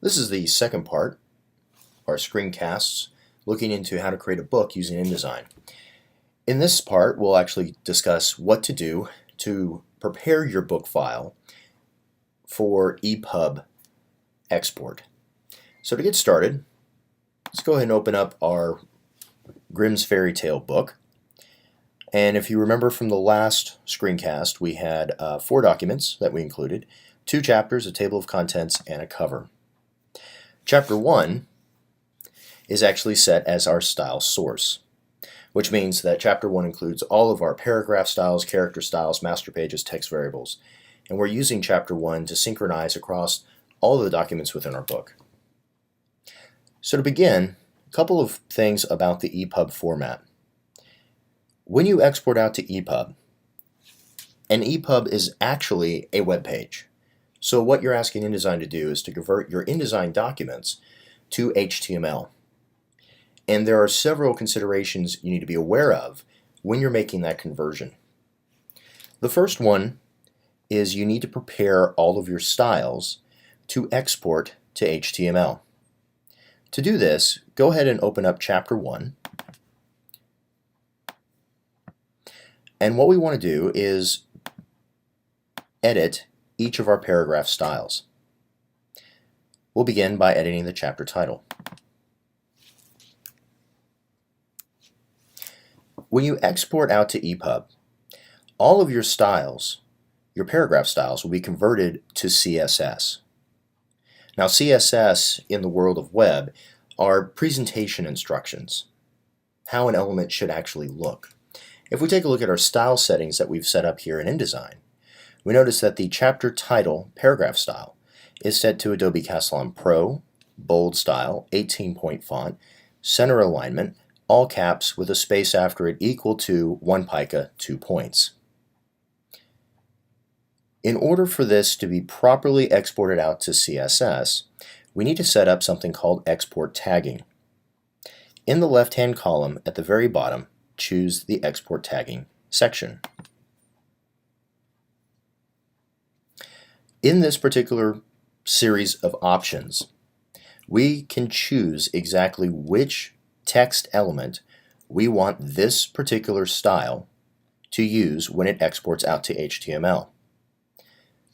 This is the second part, our screencasts, looking into how to create a book using InDesign. In this part, we'll actually discuss what to do to prepare your book file for ePub export. So to get started, let's go ahead and open up our Grimm's Fairy Tale book. And if you remember from the last screencast, we had 4 documents that we included, 2 chapters, a table of contents, and a cover. Chapter 1 is actually set as our style source, which means that Chapter 1 includes all of our paragraph styles, character styles, master pages, text variables. And we're using Chapter 1 to synchronize across all of the documents within our book. So to begin, a couple of things about the ePub format. When you export out to ePub, an ePub is actually a web page. So what you're asking InDesign to do is to convert your InDesign documents to HTML. And there are several considerations you need to be aware of when you're making that conversion. The first one is you need to prepare all of your styles to export to HTML. To do this, go ahead and open up Chapter 1. And what we want to do is edit each of our paragraph styles. We'll begin by editing the chapter title. When you export out to ePub, all of your styles, your paragraph styles, will be converted to CSS. Now, CSS in the world of web are presentation instructions, how an element should actually look. If we take a look at our style settings that we've set up here in InDesign, we notice that the chapter title paragraph style is set to Adobe Castellan Pro, bold style, 18-point font, center alignment, all caps with a space after it equal to 1 pica, 2 points. In order for this to be properly exported out to CSS, we need to set up something called export tagging. In the left-hand column at the very bottom, choose the export tagging section. In this particular series of options, we can choose exactly which text element we want this particular style to use when it exports out to HTML.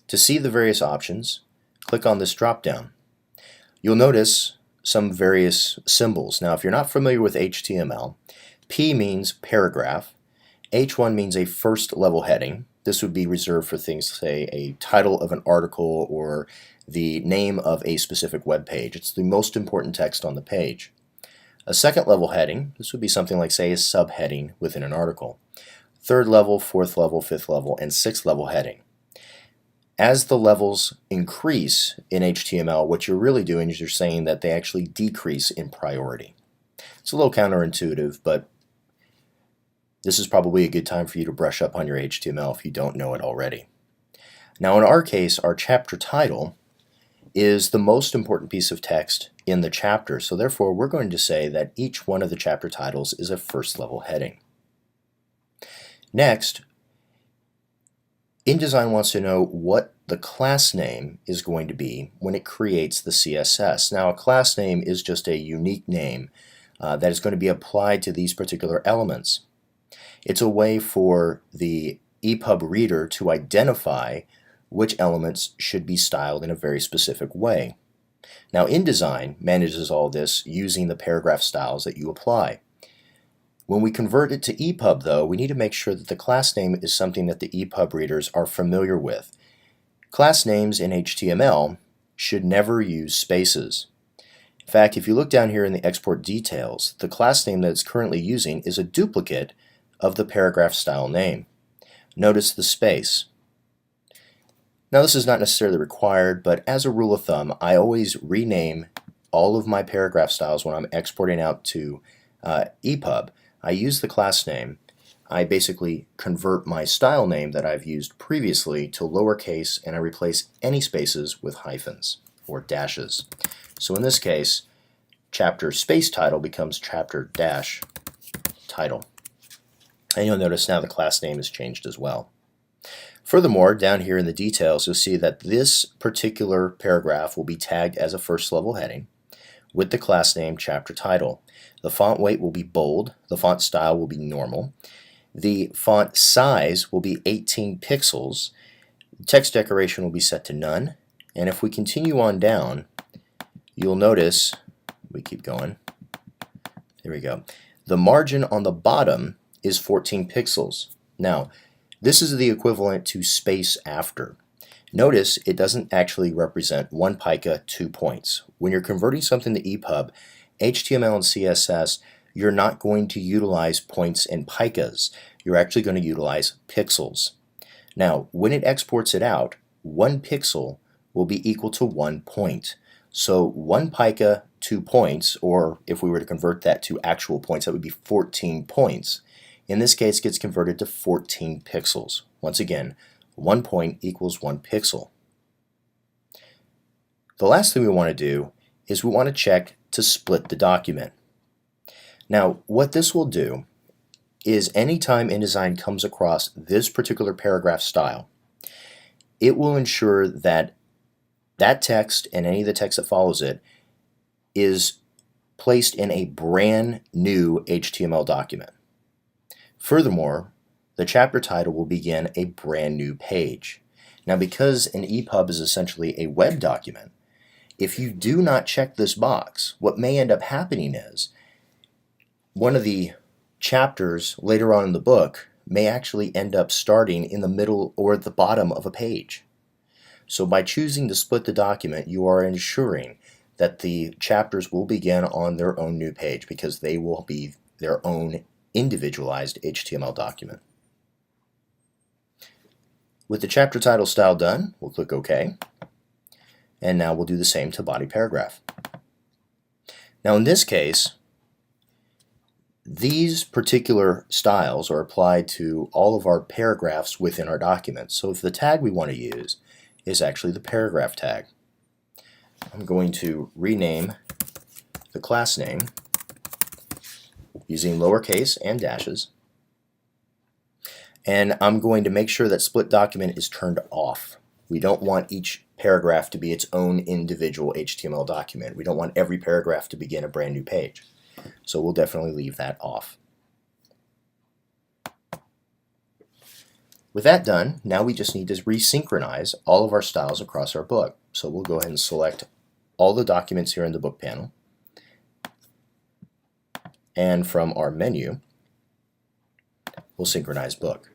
To see the various options, click on this drop-down. You'll notice some various symbols. Now, if you're not familiar with HTML, P means paragraph, H1 means a first level heading. This would be reserved for things, say, a title of an article or the name of a specific web page. It's the most important text on the page. A second level heading, this would be something like, say, a subheading within an article. Third level, fourth level, fifth level, and sixth level heading. As the levels increase in HTML, what you're really doing is you're saying that they actually decrease in priority. It's a little counterintuitive, but this is probably a good time for you to brush up on your HTML if you don't know it already. Now, in our case, our chapter title is the most important piece of text in the chapter, so therefore we're going to say that each one of the chapter titles is a first level heading. Next, InDesign wants to know what the class name is going to be when it creates the CSS. Now, a class name is just a unique name that is going to be applied to these particular elements. It's a way for the ePub reader to identify which elements should be styled in a very specific way. Now, InDesign manages all this using the paragraph styles that you apply. When we convert it to ePub, though, we need to make sure that the class name is something that the ePub readers are familiar with. Class names in HTML should never use spaces. In fact, if you look down here in the export details, the class name that it's currently using is a duplicate of the paragraph style name. Notice the space. Now, this is not necessarily required, but as a rule of thumb, I always rename all of my paragraph styles when I'm exporting out to ePub. I use the class name. I basically convert my style name that I've used previously to lowercase, and I replace any spaces with hyphens or dashes. So in this case, chapter space title becomes chapter dash title. And you'll notice now the class name is changed as well. Furthermore, down here in the details, you'll see that this particular paragraph will be tagged as a first level heading with the class name, chapter title. The font weight will be bold, the font style will be normal, the font size will be 18 pixels, the text decoration will be set to none, and if we continue on down, you'll notice, we keep going, there we go, the margin on the bottom is 14 pixels. Now, this is the equivalent to space after. Notice it doesn't actually represent 1 pica, 2 points. When you're converting something to ePub, HTML and CSS, you're not going to utilize points and picas. You're actually going to utilize pixels. Now, when it exports it out, 1 pixel will be equal to 1 point. So 1 pica, 2 points, or if we were to convert that to actual points, that would be 14 points. In this case, it gets converted to 14 pixels. Once again, 1 point equals 1 pixel. The last thing we want to do is we want to check to split the document. Now, what this will do is anytime InDesign comes across this particular paragraph style, it will ensure that that text and any of the text that follows it is placed in a brand new HTML document. Furthermore, the chapter title will begin a brand new page. Now, because an ePub is essentially a web document, if you do not check this box, what may end up happening is one of the chapters later on in the book may actually end up starting in the middle or at the bottom of a page. So by choosing to split the document, you are ensuring that the chapters will begin on their own new page because they will be their own individualized HTML document. With the chapter title style done, we'll click OK. And now we'll do the same to body paragraph. Now in this case, these particular styles are applied to all of our paragraphs within our document. So if the tag we want to use is actually the paragraph tag, I'm going to rename the class name using lowercase and dashes, and I'm going to make sure that split document is turned off. We don't want each paragraph to be its own individual HTML document. We don't want every paragraph to begin a brand new page. So we'll definitely leave that off. With that done, now we just need to resynchronize all of our styles across our book. So we'll go ahead and select all the documents here in the book panel. And from our menu, we'll synchronize book.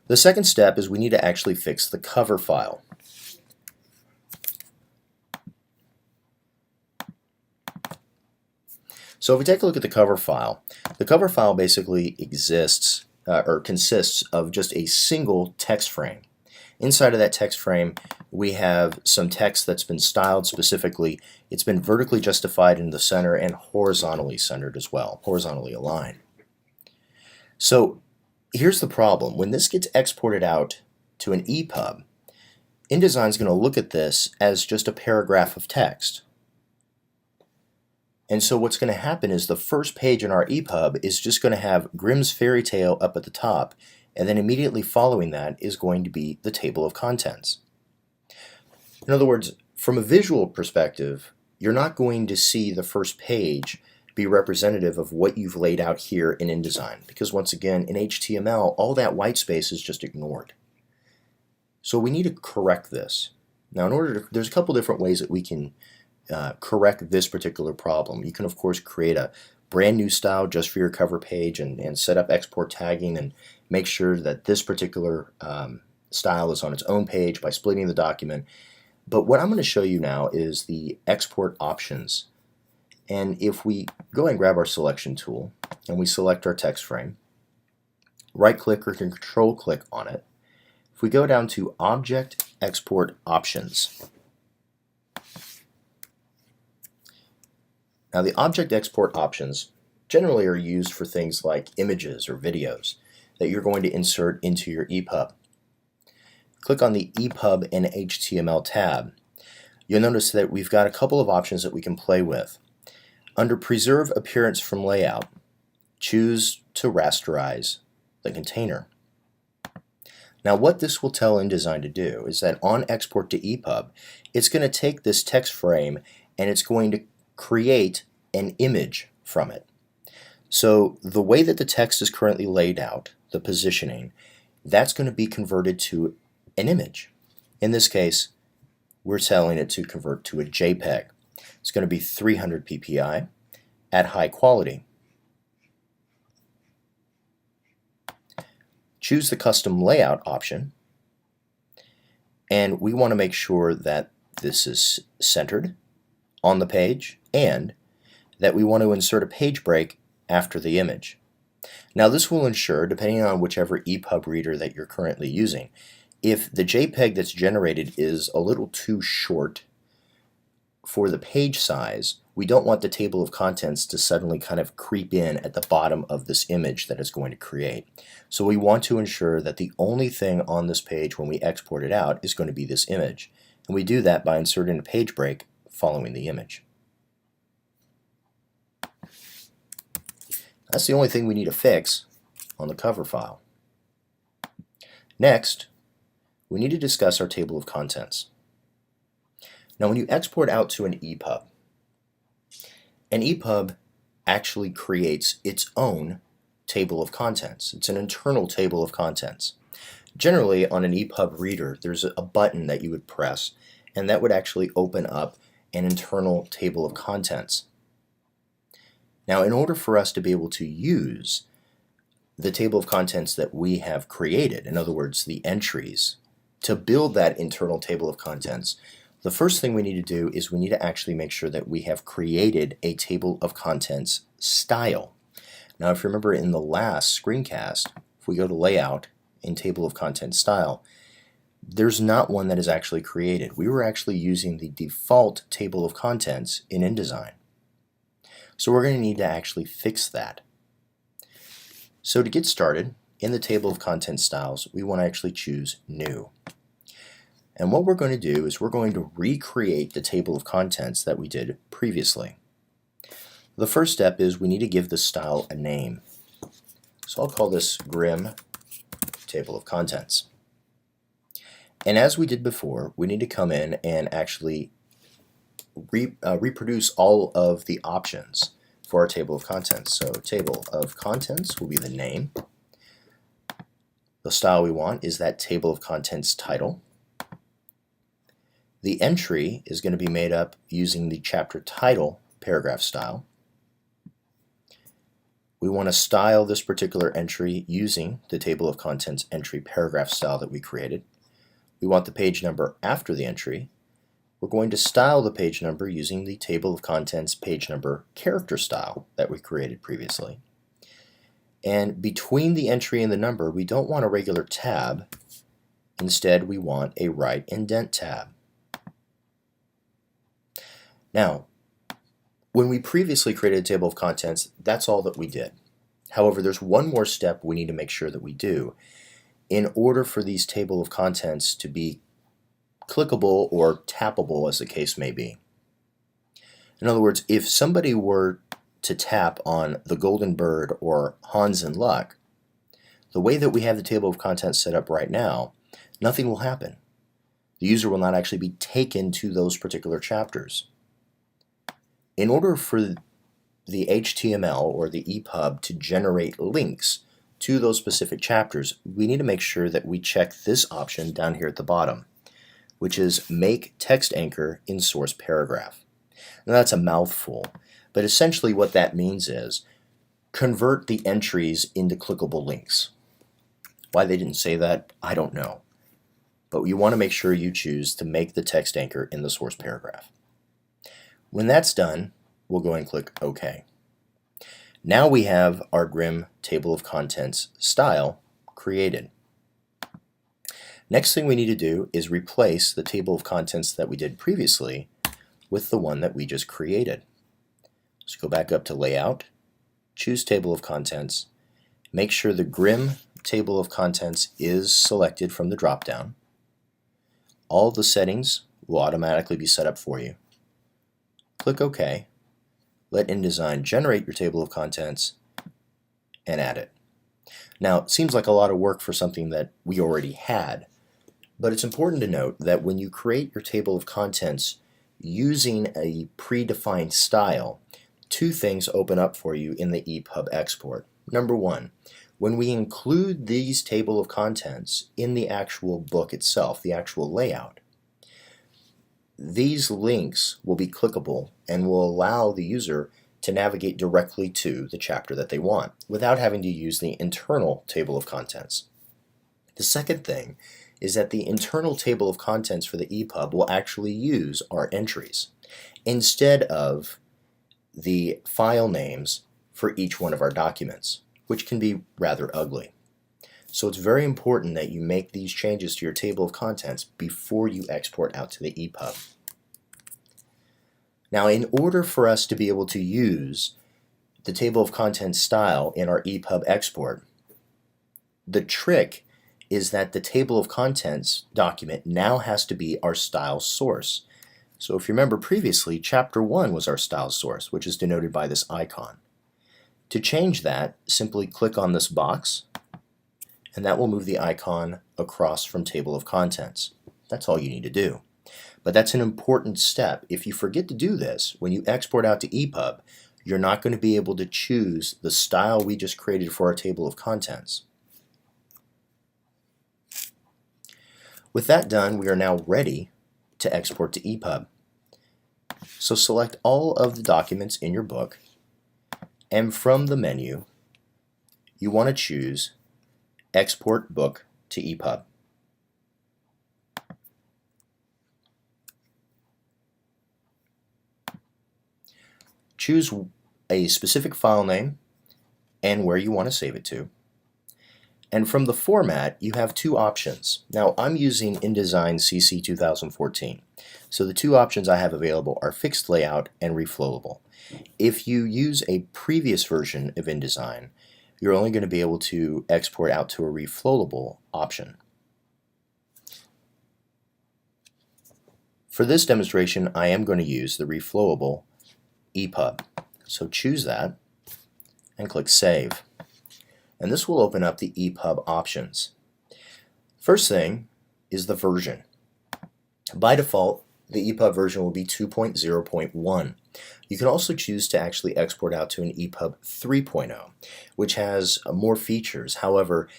The second step is we need to actually fix the cover file. So if we take a look at the cover file basically exists or consists of just a single text frame. Inside of that text frame, we have some text that's been styled specifically. It's been vertically justified in the center and horizontally centered as well, horizontally aligned. So here's the problem. When this gets exported out to an ePub, InDesign is going to look at this as just a paragraph of text. And so what's going to happen is the first page in our ePub is just going to have Grimm's fairy tale up at the top, and then immediately following that is going to be the table of contents. In other words, from a visual perspective, you're not going to see the first page be representative of what you've laid out here in InDesign, because once again, in HTML, all that white space is just ignored. So we need to correct this. Now, there's a couple different ways that we can correct this particular problem. You can, of course, create a brand new style just for your cover page and set up export tagging and make sure that this particular style is on its own page by splitting the document. But what I'm going to show you now is the export options. And if we go and grab our selection tool and we select our text frame, right click or control click on it, if we go down to Object Export Options. Now the object export options generally are used for things like images or videos that you're going to insert into your ePub. Click on the ePub and HTML tab. You'll notice that we've got a couple of options that we can play with. Under Preserve Appearance from Layout, choose to rasterize the container. Now what this will tell InDesign to do is that on export to ePub, it's going to take this text frame and it's going to create an image from it. So the way that the text is currently laid out, the positioning, that's going to be converted to an image. In this case, we're telling it to convert to a JPEG. It's going to be 300 ppi at high quality. Choose the custom layout option, and we want to make sure that this is centered on the page and that we want to insert a page break after the image. Now this will ensure, depending on whichever ePub reader that you're currently using, if the JPEG that's generated is a little too short for the page size, we don't want the table of contents to suddenly kind of creep in at the bottom of this image that it's going to create. So we want to ensure that the only thing on this page when we export it out is going to be this image. And we do that by inserting a page break following the image. That's the only thing we need to fix on the cover file. Next, we need to discuss our table of contents. Now when you export out to an ePub actually creates its own table of contents. It's an internal table of contents. Generally on an ePub reader there's a button that you would press and that would actually open up an internal table of contents. Now in order for us to be able to use the table of contents that we have created, in other words the entries, to build that internal table of contents, the first thing we need to do is we need to actually make sure that we have created a table of contents style. Now if you remember in the last screencast, if we go to layout in table of contents style, there's not one that is actually created. We were actually using the default table of contents in InDesign. So we're going to need to actually fix that. So to get started, in the table of contents styles, we want to actually choose new. And what we're going to do is we're going to recreate the table of contents that we did previously. The first step is we need to give the style a name. So I'll call this Grim Table of Contents. And as we did before, we need to come in and actually reproduce all of the options for our table of contents. So table of contents will be the name. The style we want is that table of contents title. The entry is going to be made up using the chapter title paragraph style. We want to style this particular entry using the table of contents entry paragraph style that we created. We want the page number after the entry. We're going to style the page number using the table of contents page number character style that we created previously. And between the entry and the number, we don't want a regular tab. Instead, we want a right indent tab. Now, when we previously created a table of contents, that's all that we did. However, there's one more step we need to make sure that we do in order for these table of contents to be clickable or tappable, as the case may be. In other words, if somebody were to tap on the Golden Bird or Hans in Luck, the way that we have the table of contents set up right now, nothing will happen. The user will not actually be taken to those particular chapters. In order for the HTML or the ePub to generate links to those specific chapters, we need to make sure that we check this option down here at the bottom, which is Make Text Anchor in Source Paragraph. Now that's a mouthful, but essentially what that means is convert the entries into clickable links. Why they didn't say that, I don't know. But you want to make sure you choose to make the text anchor in the source paragraph. When that's done, we'll go and click OK. Now we have our Grim Table of Contents style created. Next thing we need to do is replace the table of contents that we did previously with the one that we just created. So go back up to Layout, choose Table of Contents, make sure the Grim Table of Contents is selected from the drop-down. All the settings will automatically be set up for you. Click OK. Let InDesign generate your table of contents, and add it. Now, it seems like a lot of work for something that we already had, but it's important to note that when you create your table of contents using a predefined style, two things open up for you in the ePub export. Number one, when we include these table of contents in the actual book itself, the actual layout, these links will be clickable and will allow the user to navigate directly to the chapter that they want without having to use the internal table of contents. The second thing is that the internal table of contents for the ePub will actually use our entries instead of the file names for each one of our documents, which can be rather ugly. So it's very important that you make these changes to your table of contents before you export out to the ePub. Now, in order for us to be able to use the table of contents style in our ePub export, the trick is that the table of contents document now has to be our style source. So if you remember previously, chapter 1 was our style source, which is denoted by this icon. To change that, simply click on this box, and that will move the icon across from table of contents. That's all you need to do. But that's an important step. If you forget to do this, when you export out to ePub, you're not going to be able to choose the style we just created for our table of contents. With that done, we are now ready to export to ePub. So select all of the documents in your book, and from the menu, you want to choose Export Book to ePub. Choose a specific file name and where you want to save it to. And from the format, you have two options. Now, I'm using InDesign CC 2014. So the two options I have available are fixed layout and reflowable. If you use a previous version of InDesign, you're only going to be able to export out to a reflowable option. For this demonstration, I am going to use the reflowable ePub. So choose that and click Save. And this will open up the ePub options. First thing is the version. By default, the ePub version will be 2.0.1. You can also choose to actually export out to an ePub 3.0, which has more features. However,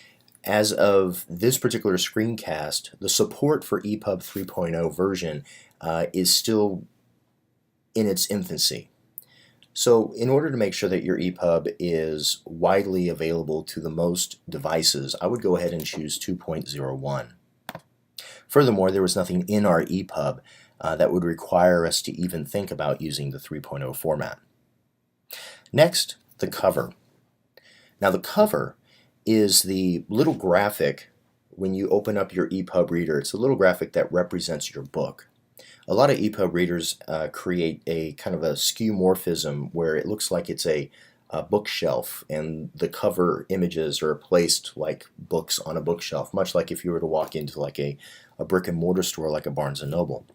as of this particular screencast, the support for ePub 3.0 version is still in its infancy. So in order to make sure that your ePub is widely available to the most devices, I would go ahead and choose 2.01. Furthermore, there was nothing in our ePub that would require us to even think about using the 3.0 format. Next, the cover. Now the cover is the little graphic when you open up your ePub reader. It's a little graphic that represents your book. A lot of ePub readers create a kind of a skeuomorphism where it looks like it's a bookshelf and the cover images are placed like books on a bookshelf, much like if you were to walk into like a brick and mortar store like a Barnes and Noble.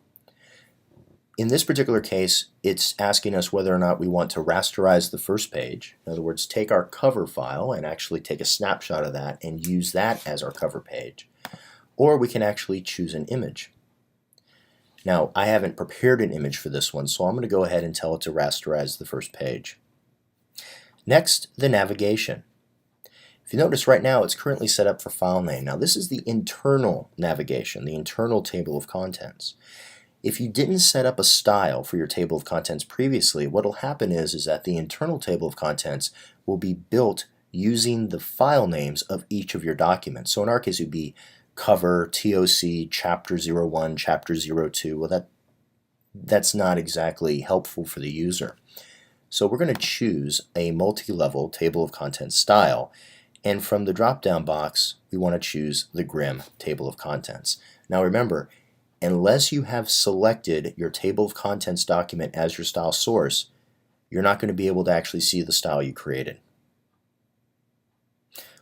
In this particular case, it's asking us whether or not we want to rasterize the first page. In other words, take our cover file and actually take a snapshot of that and use that as our cover page. Or we can actually choose an image. Now, I haven't prepared an image for this one, so I'm going to go ahead and tell it to rasterize the first page. Next, the navigation. If you notice right now, it's currently set up for file name. Now, this is the internal navigation, the internal table of contents. If you didn't set up a style for your table of contents previously, what will happen is that the internal table of contents will be built using the file names of each of your documents. So in our case, it would be cover, TOC, chapter 01, chapter 02. Well, that's not exactly helpful for the user. So we're going to choose a multi-level table of contents style, and from the drop-down box, we want to choose the Grimm table of contents. Now remember, unless you have selected your table of contents document as your style source, you're not going to be able to actually see the style you created.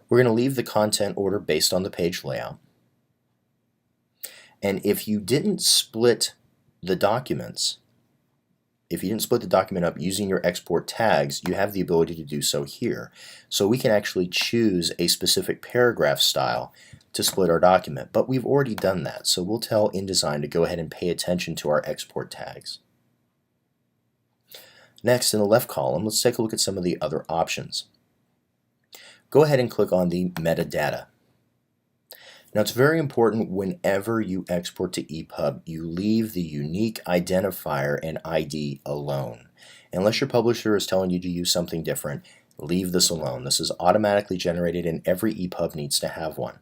We're going to leave the content order based on the page layout. And if you didn't split the documents, if you didn't split the document up using your export tags, you have the ability to do so here. So we can actually choose a specific paragraph style to split our document, but we've already done that, so we'll tell InDesign to go ahead and pay attention to our export tags. Next, in the left column, let's take a look at some of the other options. Go ahead and click on the metadata. Now, it's very important whenever you export to ePub, you leave the unique identifier and ID alone. Unless your publisher is telling you to use something different, leave this alone. This is automatically generated and every ePub needs to have one.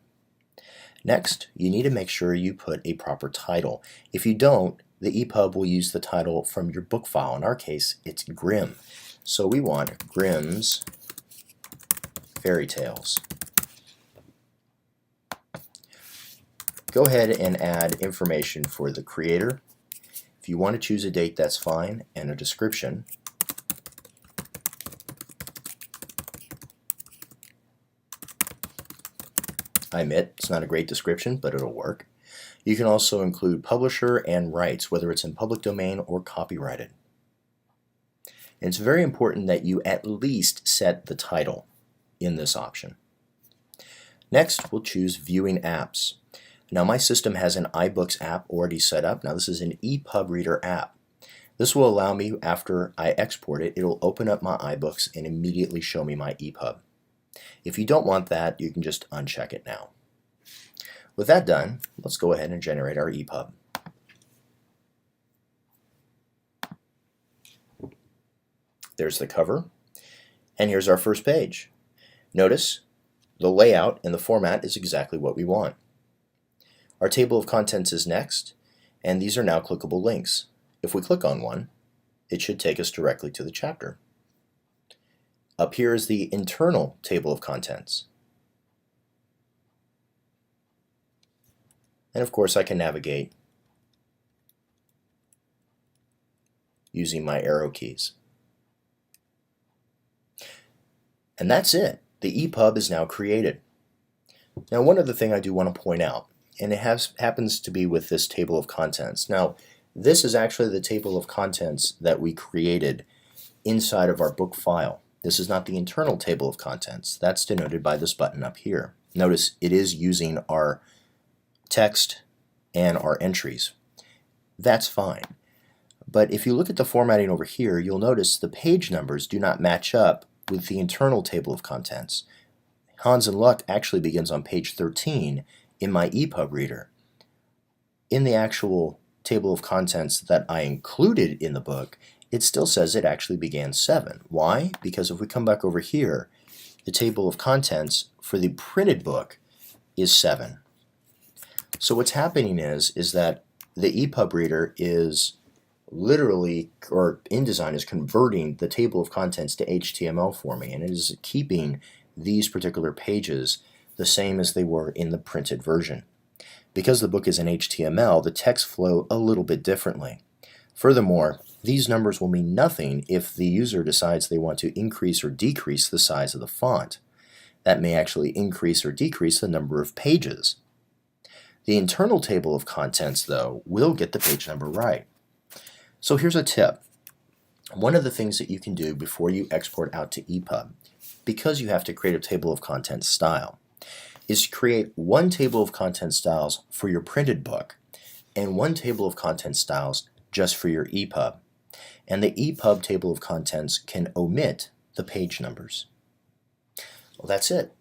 Next, you need to make sure you put a proper title. If you don't, the ePub will use the title from your book file. In our case, it's Grimm. So we want Grimm's Fairy Tales. Go ahead and add information for the creator. If you want to choose a date, that's fine, and a description. I admit it's not a great description, but it'll work. You can also include publisher and rights, whether it's in public domain or copyrighted. And it's very important that you at least set the title in this option. Next, we'll choose Viewing Apps. Now, my system has an iBooks app already set up. Now, this is an ePub Reader app. This will allow me, after I export it, it'll open up my iBooks and immediately show me my ePub. If you don't want that, you can just uncheck it now. With that done, let's go ahead and generate our ePub. There's the cover, and here's our first page. Notice the layout and the format is exactly what we want. Our table of contents is next, and these are now clickable links. If we click on one, it should take us directly to the chapter. Up here is the internal table of contents. And of course, I can navigate using my arrow keys. And that's it. The ePub is now created. Now, one other thing I do want to point out, and it happens to be with this table of contents. Now, this is actually the table of contents that we created inside of our book file. This is not the internal table of contents. That's denoted by this button up here. Notice it is using our text and our entries. That's fine. But if you look at the formatting over here, you'll notice the page numbers do not match up with the internal table of contents. Hans and Luck actually begins on page 13 in my ePub reader. In the actual table of contents that I included in the book, it still says it actually began 7. Why? Because if we come back over here, the table of contents for the printed book is 7. So what's happening is that the ePub reader is literally, or InDesign is converting the table of contents to HTML for me, and it is keeping these particular pages the same as they were in the printed version. Because the book is in HTML, the text flow a little bit differently. Furthermore, these numbers will mean nothing if the user decides they want to increase or decrease the size of the font. That may actually increase or decrease the number of pages. The internal table of contents, though, will get the page number right. So here's a tip. One of the things that you can do before you export out to ePub, because you have to create a table of contents style, is create one table of contents styles for your printed book and one table of contents styles just for your ePub. And the ePub table of contents can omit the page numbers. Well, that's it.